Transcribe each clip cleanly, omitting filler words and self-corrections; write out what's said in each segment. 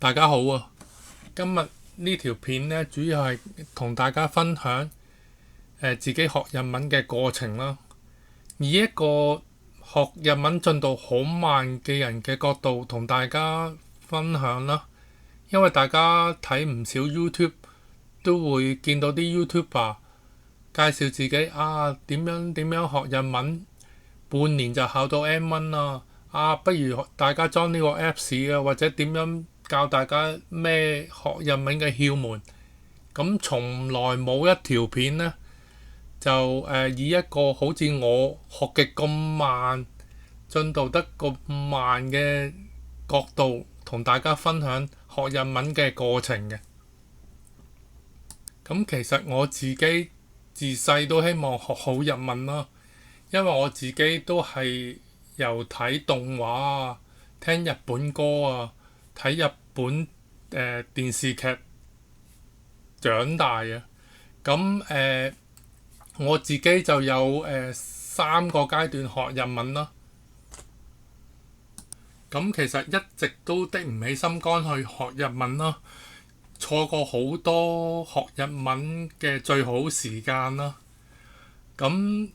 大家好啊！今日呢條片呢，主要係同大家分享自己學日文嘅過程啦。以一個學日文進度好慢嘅人嘅角度，同大家分享啦。因為大家睇唔少 YouTube 都會見到啲 YouTuber 介紹自己點樣學日文，半年就考到 M1 啦。不如大家裝呢個 Apps 啊，或者點樣教大家咩學日文嘅竅門。咁從來冇一條片呢，就以一個好似我學極咁慢、進度得咁慢嘅角度，同大家分享學日文嘅過程嘅。咁其實我自己自細都希望學好日文啦，因為我自己都係由睇動畫啊、聽日本歌啊、睇日本電視劇長大嘅。咁我自己就有3個階段學日文啦。咁其實一直都的唔起心肝去學日文啦，錯過好多學日文嘅最好時間啦。咁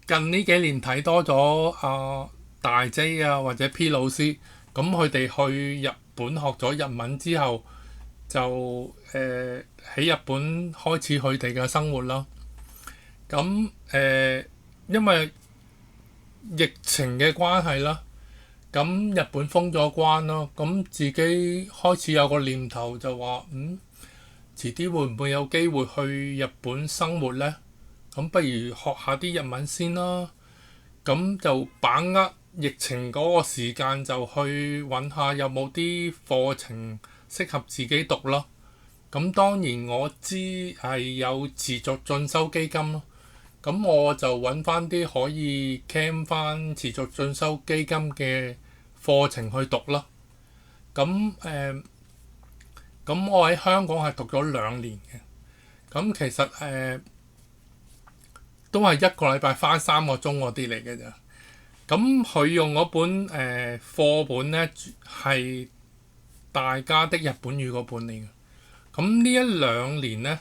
近呢幾年睇多咗大 J 啊或者 P 老師，咁佢哋去日本學咗日文之後，就喺日本開始佢哋嘅生活啦。咁因為疫情嘅關係啦，咁日本封咗關咯，咁自己開始有個念頭就話，遲啲會唔會有機會去日本生活呢？咁不如學下啲日文先啦。咁就把握疫情嗰個時間，就去揾下有冇啲課程適合自己讀咯。咁當然我知係有持續進修基金咯。咁我就揾翻啲可以 cam 翻持續進修基金嘅課程去讀咯。咁我喺香港係讀咗2年嘅。咁其實都係一個禮拜返3個鐘嗰啲嚟嘅咋。咁佢用嗰本課本呢，係大家的日本語嗰本嚟嘅。咁呢1-2年呢，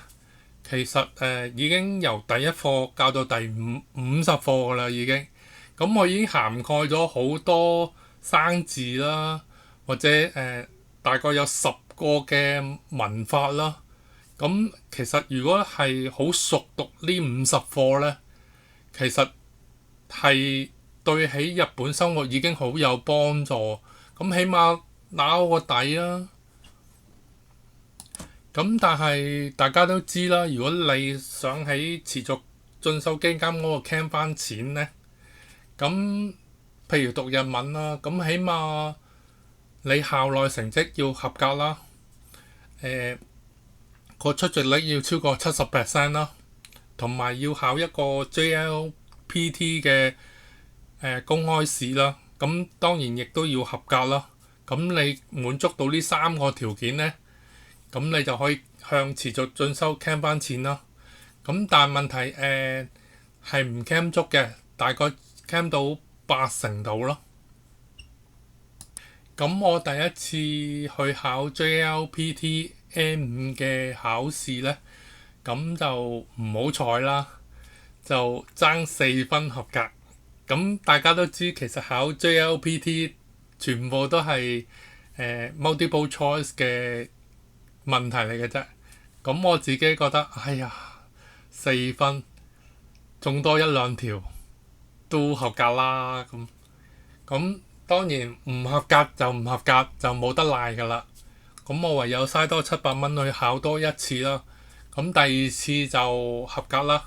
其實已經由第1課教到第50課㗎啦，已經。咁我已經涵蓋咗好多生字啦，或者大概有10個嘅文法啦。咁其實如果係好熟讀呢50課呢，其實係對喺日本生活已經好有幫助。咁起碼打好個底啦。咁但係大家都知啦，如果你想喺持續進修基金嗰個 cam 翻錢呢，咁譬如讀日文啦，咁起碼你校內成績要合格啦，個出席率要超過70% 啦，同埋要考一個 JLPT 嘅公開試啦。咁當然亦都要合格啦。咁你滿足到呢3個條件呢，咁你就可以向持續進修 cam 翻錢啦。咁但係問題係唔 cam 足嘅，大概 cam 到80%度咯。咁我第一次去考 JLPT M5 嘅考試呢，咁就唔好彩啦，就爭4分合格。咁大家都知其實考 JLPT 全部都係multiple choice 嘅問題嚟嘅啫。咁我自己覺得，4分中多1-2條都合格啦。咁當然唔合格就唔合格，就冇得賴㗎啦。咁我唯有嘥多700蚊去考多1次啦。咁第2次就合格啦。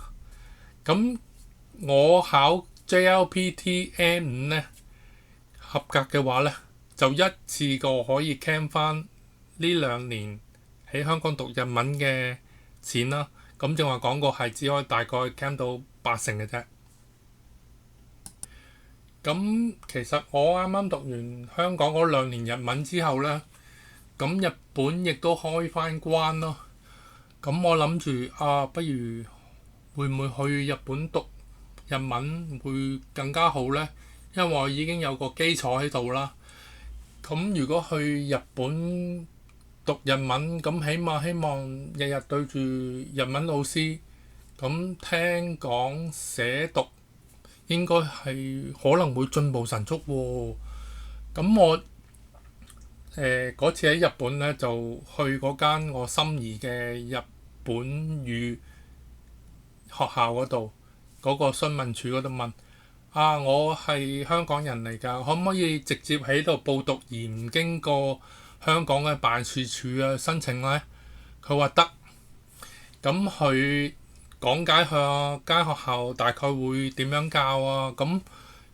咁我考 JLPT M5 呢，合格嘅話呢，就一次過可以 cam 翻呢2年喺香港讀日文嘅錢啦。咁正話講過係只可以大概 cam 到80%嘅啫。咁其實我啱啱讀完香港嗰2年日文之後呢，咁日本亦都開翻關咯。咁我諗住不如會唔會去日本讀日文會更加好呢？因為我已經有個基礎喺度啦。咁如果去日本讀日文，咁起碼希望日日對住日文老師，咁聽講寫讀應該係可能會進步神速喎。咁我嗰次喺日本咧，就去嗰間我心儀嘅日本語學校嗰度，嗰個詢問處嗰度問啊，我係香港人嚟㗎，可唔可以直接喺度報讀而唔經過香港嘅辦事處啊申請呢？佢話得，咁佢講解下間學校大概會點樣教啊，咁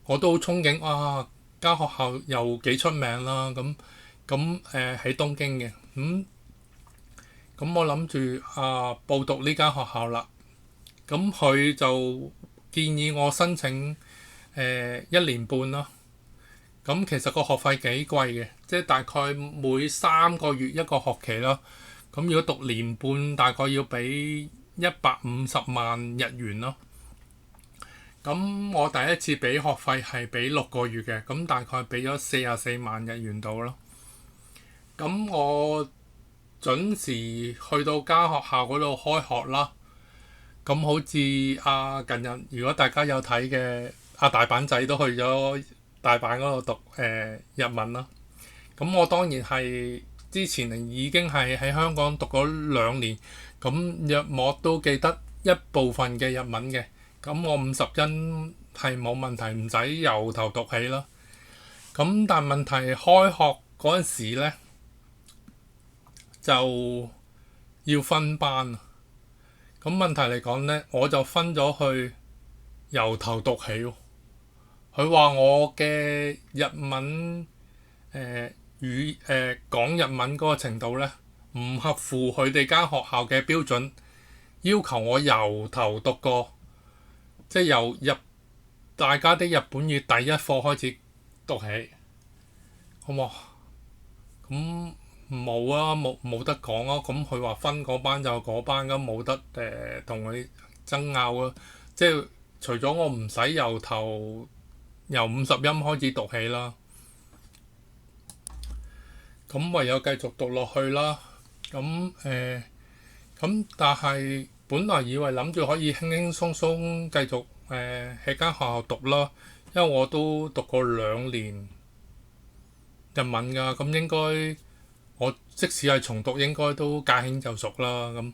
我都好憧憬啊，間學校又幾出名啦，喺東京嘅，咁我諗住報讀呢間學校啦，咁佢就建議我申請1年半啦。咁其實個學費幾貴嘅，即係大概每3個月一個學期啦。咁如果讀年半，大概要俾150萬日元咯。咁我第一次俾學費係俾6個月嘅，咁大概俾咗44萬日元到咯。咁我準時去到間學校嗰度開學啦。咁好似近日如果大家有睇嘅大阪仔都去咗大阪嗰度讀日文啦。咁我當然係之前已經係喺香港讀咗2年，咁約莫都記得一部分嘅日文嘅。咁我50音係冇問題，唔使由頭讀起啦。咁但問題開學嗰陣時呢，就要分班。咁問題嚟講呢，我就分咗去由頭讀起喎。佢話我嘅日文講日文嗰個程度呢，唔合乎佢哋間學校嘅標準，要求我由頭讀過，即係由大家的日本語第一課開始讀起，好冇？咁冇啊，冇得講啊！咁佢話分嗰班就嗰班，咁冇得同佢爭拗啊！即係除咗我唔使由50音開始讀起啦，咁唯有繼續讀落去啦。咁但係本來以為諗住可以輕輕鬆鬆繼續喺間學校讀啦，因為我都讀過2年日文㗎，咁應該我即使係重讀，應該都駕輕就熟啦。咁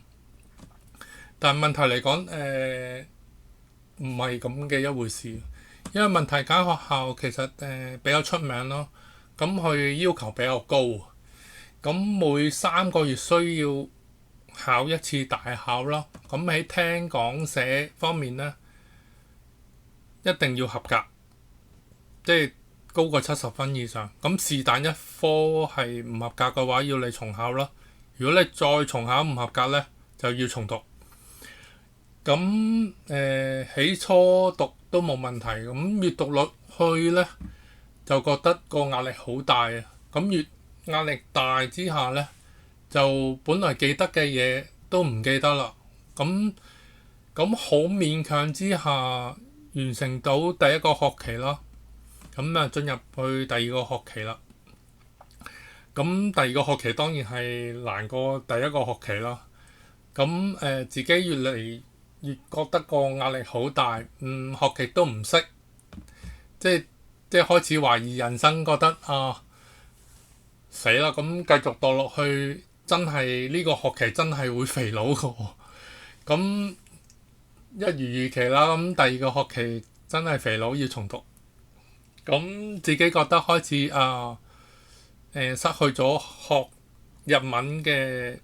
但係問題嚟講唔係咁嘅一回事，因為問題間學校其實比較出名咯，咁佢要求比較高，咁每3個月需要考一次大考啦。咁喺聽講寫方面呢，一定要合格，即係高過70分以上。咁是但一科係唔合格嘅話，要你重考啦。如果你再重考唔合格呢，就要重讀。咁起初讀都冇問題，咁越讀落去呢，就覺得個壓力好大啊。咁越壓力大之下呢，就本來記得嘅嘢都唔記得啦。咁好勉強之下完成到第一個學期啦。咁啊進入去第二個學期啦。咁第二個學期當然係難過第一個學期啦。咁自己越嚟越覺得個壓力好大，學極都唔識，即係開始懷疑人生，覺得死啦！咁繼續讀落去，真係呢個學期真係會肥佬㗎喎。咁一如預期啦，咁第二個學期真係肥佬要重讀，咁自己覺得開始失去咗學日文嘅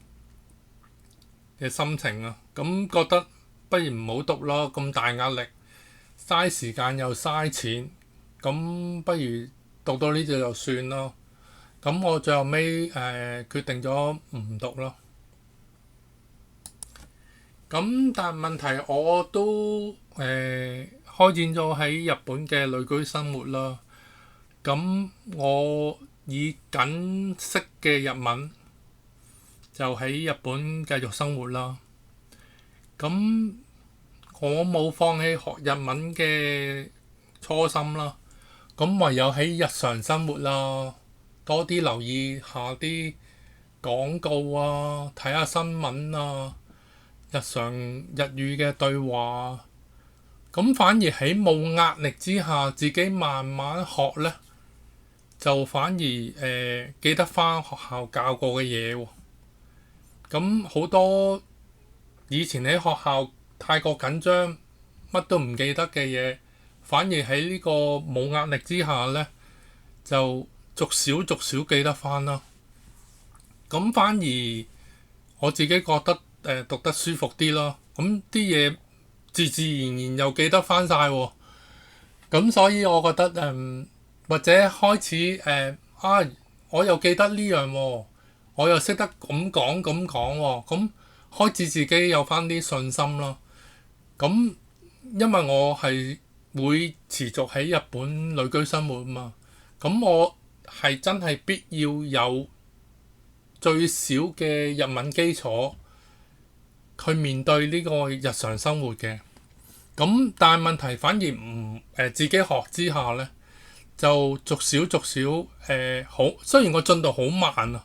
心情啊，咁覺得不如唔好讀咯，咁大壓力，嘥時間又嘥錢，咁不如讀到呢度就算咯。咁我最後尾決定咗唔讀咯。咁但係問題我都開展咗喺日本嘅旅居生活啦。咁我以僅識嘅日文就喺日本繼續生活啦。咁我冇放棄學日文嘅初心啦。咁唯有喺日常生活啦，多啲留意下啲廣告啊，睇下新聞啊，日常日語嘅對話。咁反而喺冇壓力之下，自己慢慢學呢，就反而記得返學校教過嘅嘢喎。咁好多以前喺學校太過緊張，乜都唔記得嘅嘢，反而喺呢個冇壓力之下呢，就逐少逐少記得返啦。咁反而我自己覺得讀得舒服啲咯。咁啲嘢自自然然又記得返晒喎。咁所以我覺得或者開始我又記得呢樣喎，我又識得咁講咁講喎。咁開始自己有返啲信心咯。咁因為我係會持續喺日本旅居生活啊嘛，咁我係真係必要有最少嘅日文基礎去面對呢個日常生活嘅。咁但係問題反而唔自己學之下呢，就逐少逐少好。雖然個進度好慢啊，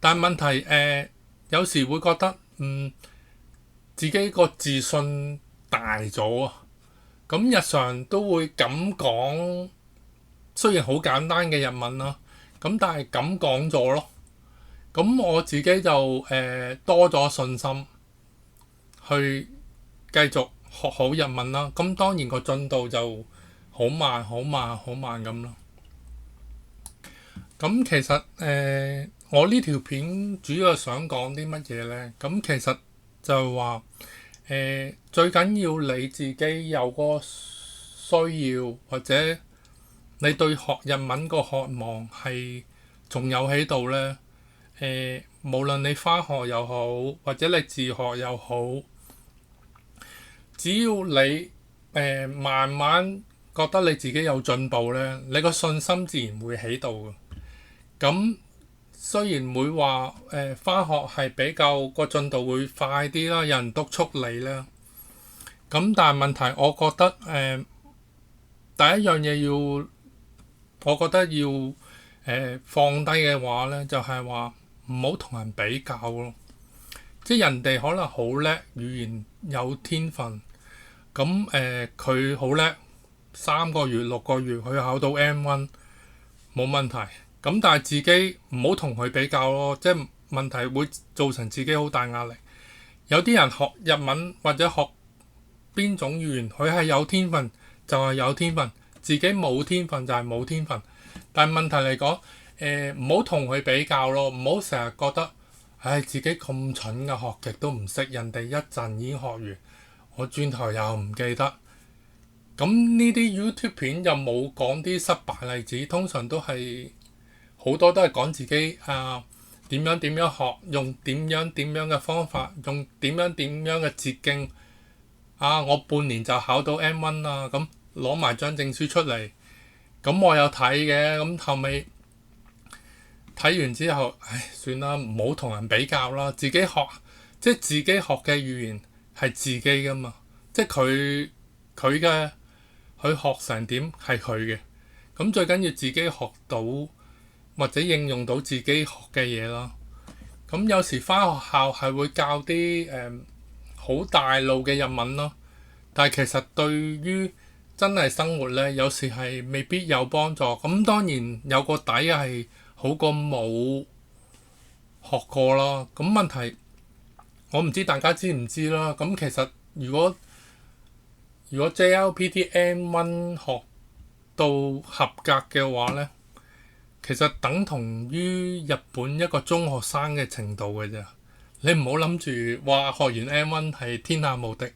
但係問題有時會覺得自己個自信大咗啊。咁日常都會咁講，雖然好簡單嘅日文啦，咁但係咁講咗咯。咁我自己就多咗信心去繼續學好日文啦。咁當然個進度就好慢、好慢、好慢咁咯。咁其實我呢條片主要係想講啲乜嘢呢？咁其實就係話最緊要你自己有個需要，或者你對學日文個渴望係仲有喺度呢。無論你返學又好，或者你自學又好，只要你慢慢覺得你自己有進步呢，你個信心自然會喺度嘅。咁雖然會話返學係比較個進度會快啲啦，有人督促你啦。咁但係問題，我覺得第一樣嘢我覺得要放低嘅話呢，就係話唔好同人比較咯。即係人哋可能好叻，語言有天分，咁佢好叻，3個月6個月佢考到 M1 冇問題。咁但係自己唔好同佢比較咯，即係問題會造成自己好大壓力。有啲人學日文或者學邊種語言，佢係有天分就係有天分，自己冇天分就係冇天分。但係問題嚟講，唔好同佢比較咯，唔好成日覺得，自己咁蠢嘅，學極都唔識，人哋一陣已經學完，我轉頭又唔記得。咁呢啲 YouTube 片又冇講啲失敗例子，通常都係好多都係講自己點樣點樣學，用點樣點樣嘅方法，用點樣點樣嘅捷徑。我半年就考到 M1 啦，咁攞埋張證書出嚟。咁我有睇嘅，咁後尾睇完之後，算啦，唔好同人比較啦。自己學，即係自己學嘅語言係自己噶嘛，即係佢學成點係佢嘅。咁最緊要自己學到或者應用到自己學嘅嘢啦。咁有時返學校係會教啲好大路嘅日文咯，但係其實對於真係生活呢，有時係未必有幫助。咁當然有個底係好過冇學過啦。咁問題我唔知大家知唔知啦。咁其實如果 JLPT M1 學到合格嘅話呢，其實等同於日本一個中學生嘅程度嘅啫。你唔好諗住話學完 M1 係天下無敵，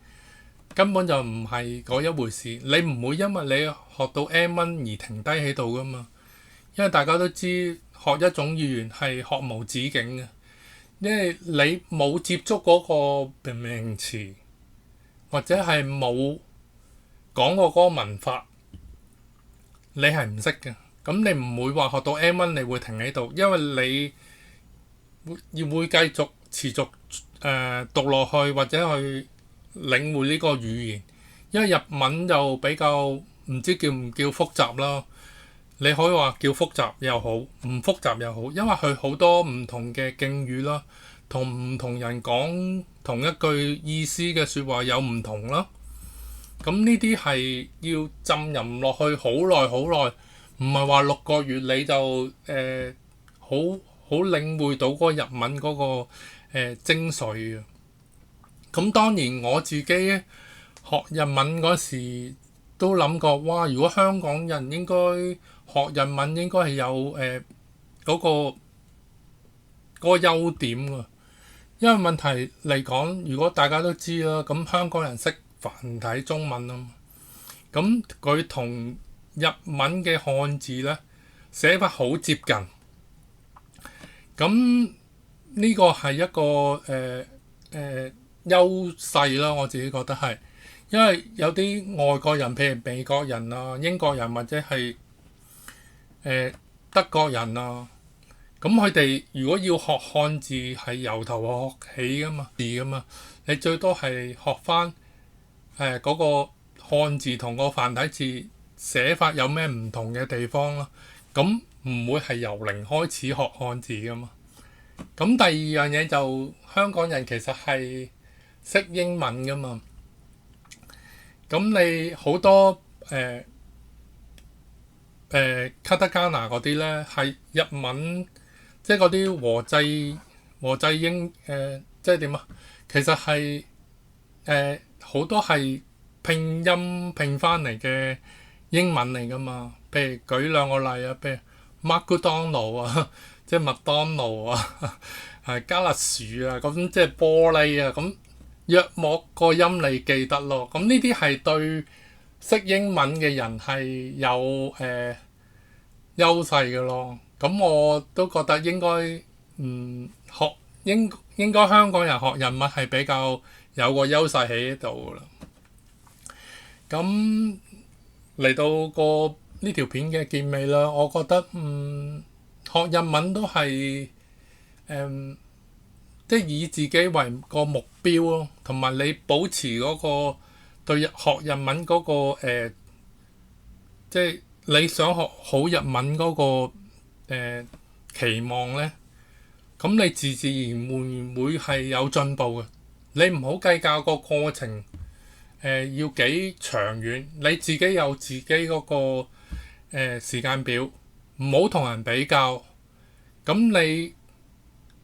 根本就唔係嗰一回事。你唔會因為你學到 M1 而停低喺度噶嘛。因為大家都知學一種語言係學無止境嘅，因為你冇接觸嗰個名詞，或者係冇講過嗰個文法，你係唔識嘅。咁你唔會話學到 M1 你會停喺度，因為你會繼續持續讀落去，或者去領會呢個語言。因為日文就比較唔知叫唔叫複雜啦。你可以話叫複雜又好，唔複雜又好，因為佢好多唔同嘅敬語啦，同唔同人講同一句意思嘅説話有唔同啦。咁呢啲係要浸淫落去好耐好耐，唔係話6個月你就好好領會到嗰個日文嗰個精髓嘅。咁當然我自己學日文嗰時都諗過，哇！如果香港人應該學日文應該係有嗰個優點㗎，因為問題嚟講，如果大家都知啦，咁香港人識繁體中文啊嘛，咁佢同日文嘅漢字咧寫法好接近，咁呢個係一個優勢啦，我自己覺得係，因為有啲外國人，譬如美國人啊、英國人或者係德國人啊，咁佢哋如果要學漢字係由頭學起噶嘛，你最多係學翻嗰個漢字同個繁體字寫法有咩唔同嘅地方啦，咁唔會係由零開始學漢字噶嘛。咁第二樣嘢就香港人其實係識英文噶嘛，咁你好多卡塔加拿嗰啲咧係日文，即係嗰啲和製英即係點啊？其實係好多係拼音拼翻嚟嘅英文嚟噶嘛。譬如舉兩個例啊，譬如麥當勞啊，即係麥當勞啊，係加勒樹啊，咁即係玻璃啊，咁約莫個音你記得咯。咁呢啲係對識英文嘅人係有優勢嘅咯。咁我都覺得應該應該香港人學日文係比較有個優勢喺度啦。咁嚟到呢條片嘅結尾啦，我覺得學日文都係即係以自己為個目標咯，同埋你保持嗰個對學日文嗰個即係你想學好日文嗰個期望咧，咁你自自然會係有進步嘅。你唔好計較個過程要幾長遠，你自己有自己嗰個時間表，唔好同人比較。咁你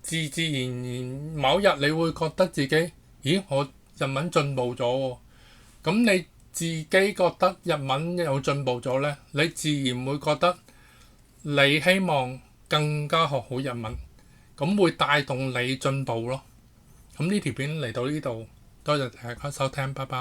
自自然然某日你會覺得自己，咦，我日文進步咗喎。咁你自己覺得日文有進步咗呢，你自然會覺得你希望更加學好日文，咁會帶動你進步咯。咁呢條片嚟到呢度，多謝大家收聽，拜拜。